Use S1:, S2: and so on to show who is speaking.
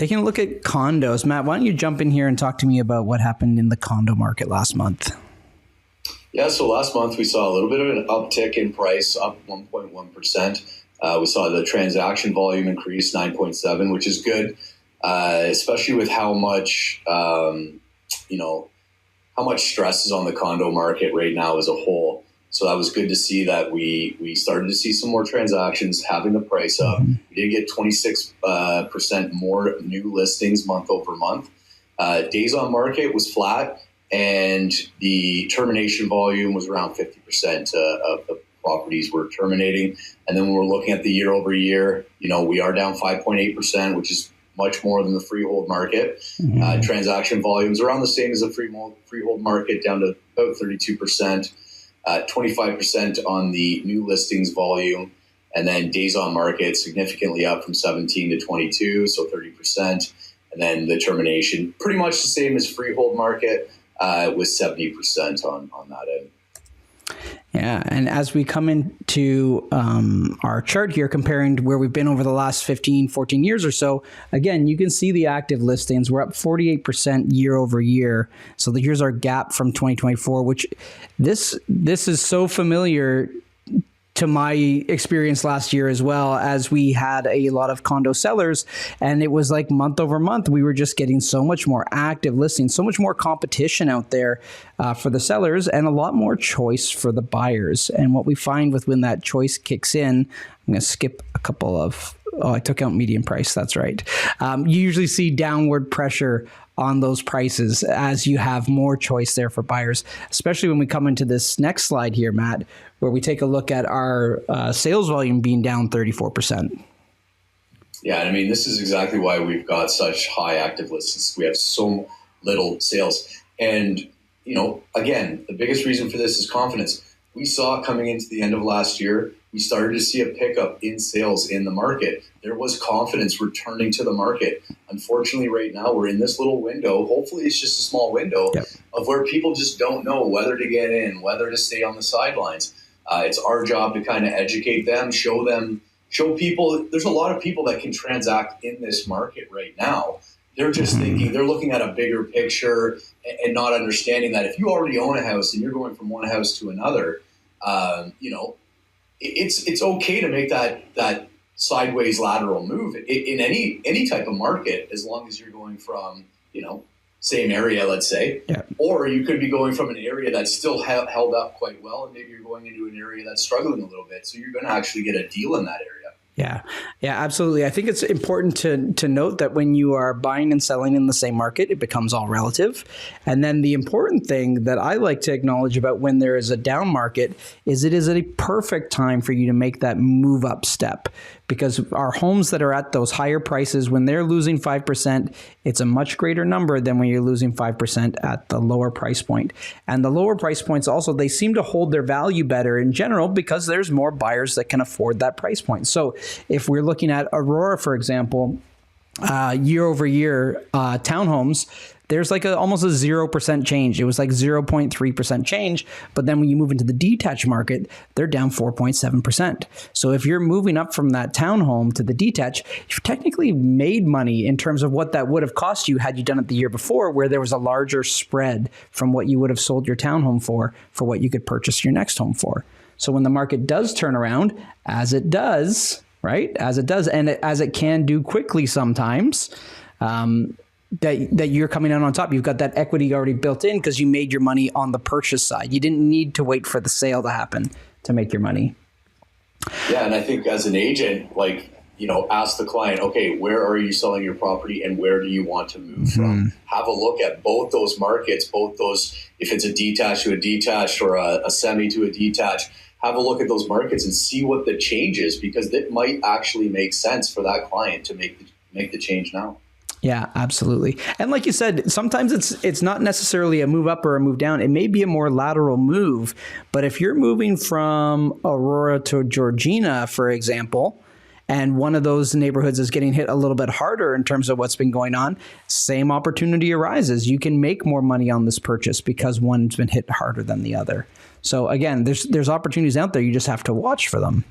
S1: Taking a look at condos. Matt, why don't you jump in here and talk to me about what happened in the condo market last month?
S2: Yeah, so last month we saw a little bit of an uptick in price, up 1.1%. We saw the transaction volume increase 9.7, which is good, especially with how much, how much stress is on the condo market right now as a whole. So that was good to see that we started to see some more transactions having the price up. We did get 26% more new listings month over month. Days on market was flat, and the termination volume was around 50% of the properties were terminating. And then when we're looking at the year over year, we are down 5.8%, which is much more than the freehold market. Transaction volumes around the same as the freehold market, down to about 32%. 25% on the new listings volume, and then days on market significantly up from 17 to 22, so 30%. And then the termination, pretty much the same as freehold market, with 70% on that end.
S1: Yeah, and as we come into our chart here, comparing to where we've been over the last 15, 14 years or so, again, you can see the active listings. We're up 48% year over year. So here's our gap from 2024, which this is so familiar to my experience last year as well, as we had a lot of condo sellers, and it was like month over month, we were just getting so much more active listings, so much more competition out there for the sellers, and a lot more choice for the buyers. And what we find with when that choice kicks in, I'm going to skip a couple of, I took out median price, that's right. You usually see downward pressure on those prices as you have more choice there for buyers, especially when we come into this next slide here, Matt, where we take a look at our sales volume being down 34%.
S2: Yeah, and I mean, this is exactly why we've got such high active listings. We have so little sales. And, again, the biggest reason for this is confidence. We saw coming into the end of last year, we started to see a pickup in sales in the market. There was confidence returning to the market. Unfortunately, right now, we're in this little window. Hopefully, it's just a small window of where people just don't know whether to get in, whether to stay on the sidelines. It's our job to kind of educate them, show people. There's a lot of people that can transact in this market right now. They're just thinking, they're looking at a bigger picture and not understanding that if you already own a house and you're going from one house to another, it's okay to make that sideways lateral move in any type of market, as long as you're going from, same area, let's say, or you could be going from an area that's still held up quite well, and maybe you're going into an area that's struggling a little bit. So you're going to actually get a deal in that area.
S1: Yeah, absolutely. I think it's important to note that when you are buying and selling in the same market, it becomes all relative. And then the important thing that I like to acknowledge about when there is a down market is it is a perfect time for you to make that move up step, because our homes that are at those higher prices, when they're losing 5%, it's a much greater number than when you're losing 5% at the lower price point. And the lower price points also, they seem to hold their value better in general because there's more buyers that can afford that price point. So if we're looking at Aurora, for example, year over year townhomes, there's like almost a 0% change. It was like 0.3% change. But then when you move into the detached market, they're down 4.7%. So if you're moving up from that townhome to the detached, you've technically made money in terms of what that would have cost you had you done it the year before, where there was a larger spread from what you would have sold your townhome for what you could purchase your next home for. So when the market does turn around, as it does, right? As it does, and as it can do quickly sometimes, that you're coming out on top. You've got that equity already built in because you made your money on the purchase side. You didn't need to wait for the sale to happen to make your money.
S2: Yeah, and I think as an agent, ask the client, okay, where are you selling your property and where do you want to move from? Have a look at both those markets, if it's a detached to a detached or a semi to a detached. Have a look at those markets and see what the change is, because it might actually make sense for that client to make the change now.
S1: Yeah, absolutely. And like you said, sometimes it's not necessarily a move up or a move down. It may be a more lateral move. But if you're moving from Aurora to Georgina, for example, and one of those neighborhoods is getting hit a little bit harder in terms of what's been going on, same opportunity arises. You can make more money on this purchase because one's been hit harder than the other. So again, there's opportunities out there. You just have to watch for them.